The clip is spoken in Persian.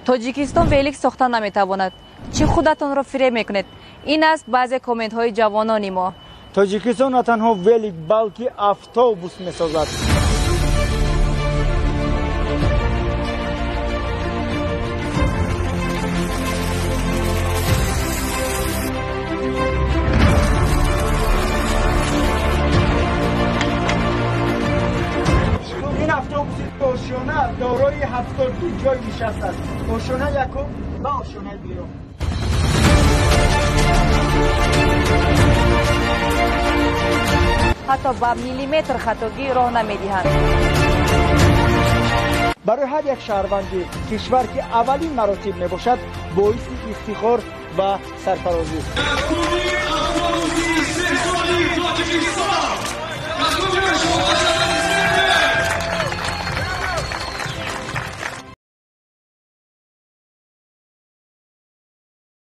тоҷикистон велик сохта наметавонад. чӣ худатонро фиреб мекунед? ин аст баъзе комментҳои ҷавонони мо. тоҷикистон на танҳо велик балки автобус месозад. اوشونه دارای 72 جای نشست است. اوشونه یکم و اوشونه بیرون. حتی با میلیمتر خطاگی راه نمیدهند. برای هر یک شهروند کشور که اولین مراتب میباشد باعث افتخار و سرفرازی است.